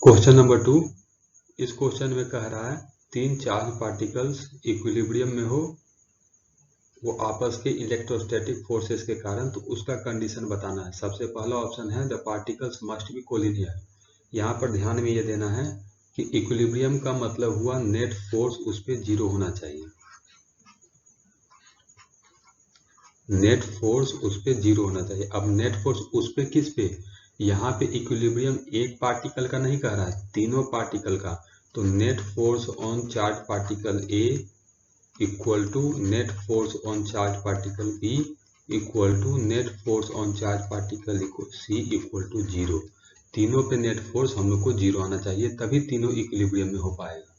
Question number 2। इस question में कह रहा है तीन चार्ज पार्टिकल्स इक्विलिब्रियम में हो, वो आपस के इलेक्ट्रोस्टैटिक फोर्सेस के कारण, तो उसका कंडीशन बताना है। सबसे पहला ऑप्शन है the particles must be collinear. यहाँ पर ध्यान में ये देना है कि इक्विलिब्रियम का मतलब हुआ नेट फोर्स उस पर जीरो होना चाहिए। नेट फोर्स उस पर जीरो होना चाहिए। अब नेट फोर्स उस पे किस पे? यहाँ पे इक्विलिब्रियम एक पार्टिकल का नहीं कह रहा है, तीनों पार्टिकल का। तो net force on charge particle A equal to net force on charge particle B equal to net force on charge particle C equal to zero. तीनों पे नेट फोर्स हम लोग को जीरो आना चाहिए, तभी तीनों इक्विलिब्रियम में हो पाएगा।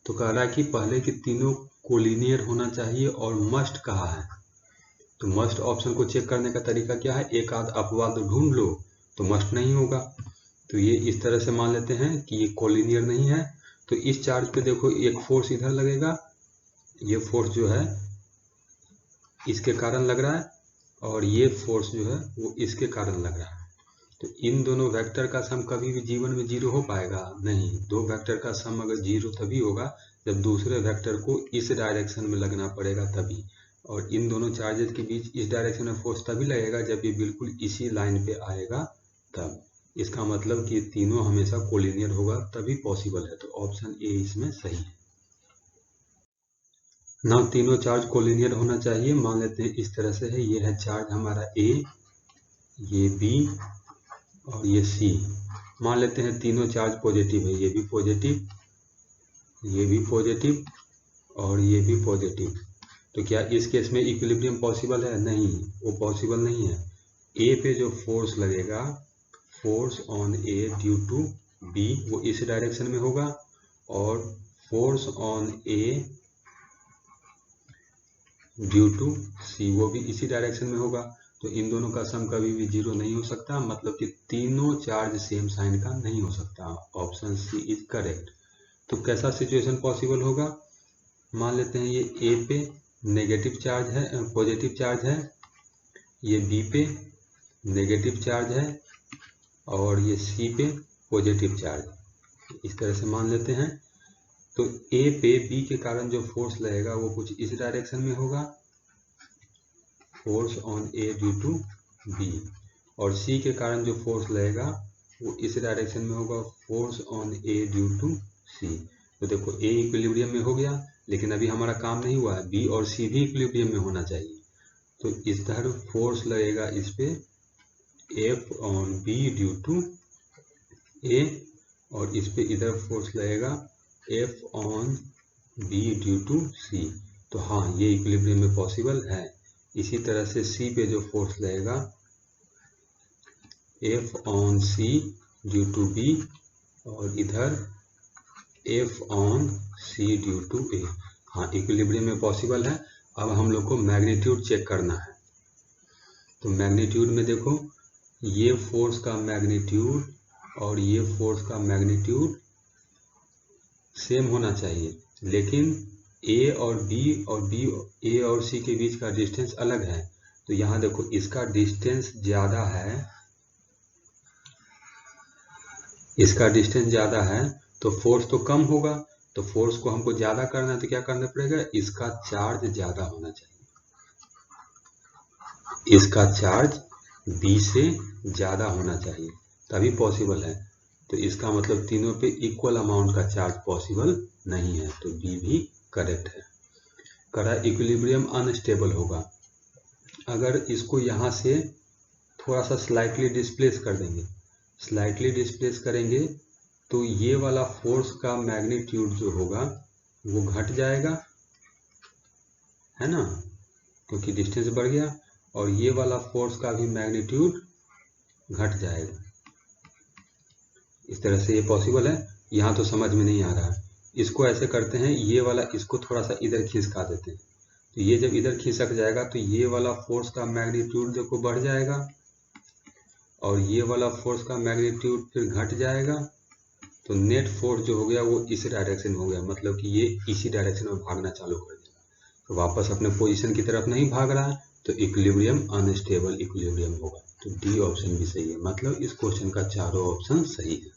तो कह रहा है कि पहले कि तीनों कोलिनियर होना चाहिए और मस्ट कहा है। तो मस्ट ऑप्शन को चेक करने का तरीका क्या है? एक आध अपवाद ढूंढ लो तो मस्ट नहीं होगा। तो ये इस तरह से मान लेते हैं कि ये कोलिनियर नहीं है। तो इस चार्ज पे देखो एक फोर्स इधर लगेगा, ये फोर्स जो है इसके कारण लग रहा है, और ये फोर्स जो है वो इसके कारण लग रहा है। तो इन दोनों वेक्टर का सम कभी भी जीवन में जीरो हो पाएगा? नहीं। दो वेक्टर का सम अगर जीरो तभी होगा जब दूसरे वेक्टर को इस डायरेक्शन में लगना पड़ेगा तभी। और इन दोनों चार्जेस के बीच इस डायरेक्शन में फोर्स तभी लगेगा जब ये बिल्कुल इसी लाइन पे आएगा तब। इसका मतलब कि तीनों हमेशा कोलिनियर होगा तभी पॉसिबल है। तो ऑप्शन ए इसमें सही है। ना तीनों चार्ज कोलिनियर होना चाहिए। मान लेते हैं इस तरह से है, ये है चार्ज हमारा ए, ये बी और ये सी। मान लेते हैं तीनों चार्ज पॉजिटिव है, ये भी पॉजिटिव, ये भी पॉजिटिव और ये भी पॉजिटिव। तो क्या इस केस में इक्विलिब्रियम पॉसिबल है? नहीं, वो पॉसिबल नहीं है। ए पे जो फोर्स लगेगा, force on A due to B, वो इस डायरेक्शन में होगा, और force on A due to C वो भी इसी डायरेक्शन में होगा। तो इन दोनों का सम कभी भी जीरो नहीं हो सकता, मतलब कि तीनों चार्ज सेम साइन का नहीं हो सकता। Option C is correct. तो कैसा सिचुएशन पॉसिबल होगा? मान लेते हैं ये ए पे नेगेटिव चार्ज है, पॉजिटिव चार्ज है, ये बी पे नेगेटिव चार्ज है, और ये सी पे पॉजिटिव चार्ज। इस तरह से मान लेते हैं। तो ए पे बी के कारण जो फोर्स लगेगा वो कुछ इस डायरेक्शन में होगा, force on A due to B, और सी के कारण जो फोर्स लगेगा वो इस डायरेक्शन में होगा, force on A due to C. तो देखो ए इक्विलिब्रियम में हो गया, लेकिन अभी हमारा काम नहीं हुआ है, बी और सी भी इक्विलिब्रियम में होना चाहिए। तो इस तरह फोर्स लगेगा इस पे F on B due to A, और इस पे इधर फोर्स लगेगा F on B due to C. तो हाँ, ये इक्विलिब्रियम में पॉसिबल है। इसी तरह से सी पे जो फोर्स लगेगा F on C due to B, और इधर F on C due to A. हाँ, इक्विलिब्रियम में पॉसिबल है। अब हम लोग को मैग्नीट्यूड चेक करना है। तो मैग्नीट्यूड में देखो, ये फोर्स का मैग्नीट्यूड और ये फोर्स का मैग्नीट्यूड सेम होना चाहिए, लेकिन ए और बी ए और सी के बीच का डिस्टेंस अलग है। तो यहाँ देखो इसका डिस्टेंस ज्यादा है, इसका डिस्टेंस ज्यादा है, तो फोर्स तो कम होगा। तो फोर्स को हमको ज्यादा करना है तो क्या करना पड़ेगा? इसका चार्ज ज्यादा होना चाहिए, इसका चार्ज बी से ज्यादा होना चाहिए, तभी पॉसिबल है। तो इसका मतलब तीनों पे इक्वल अमाउंट का चार्ज पॉसिबल नहीं है, तो बी भी करेक्ट है। करा इक्विलिब्रियम अनस्टेबल होगा। अगर इसको यहाँ से थोड़ा सा स्लाइटली डिस्प्लेस कर देंगे, स्लाइटली डिस्प्लेस करेंगे तो ये वाला फोर्स का मैग्नीट्यूड जो होगा वो घट जाएगा, है ना, क्योंकि डिस्टेंस बढ़ गया, और ये वाला फोर्स का भी मैग्नीट्यूड घट जाएगा। इस तरह से ये पॉसिबल है। यहाँ तो समझ में नहीं आ रहा है। इसको ऐसे करते हैं, ये वाला इसको थोड़ा सा इधर खिसका देते हैं। तो ये जब इधर खिसक जाएगा तो ये वाला फोर्स का मैग्नीट्यूड देखो बढ़ जाएगा, और ये वाला फोर्स का मैग्नीट्यूड फिर घट जाएगा। तो नेट फोर्स जो हो गया वो इस डायरेक्शन में हो गया, मतलब कि ये इसी डायरेक्शन में भागना चालू कर देगा। तो वापस अपने पोजीशन की तरफ नहीं भाग रहा है, तो इक्विलिब्रियम अनस्टेबल इक्विलिब्रियम होगा। तो डी ऑप्शन भी सही है, मतलब इस क्वेश्चन का चारों ऑप्शन सही है।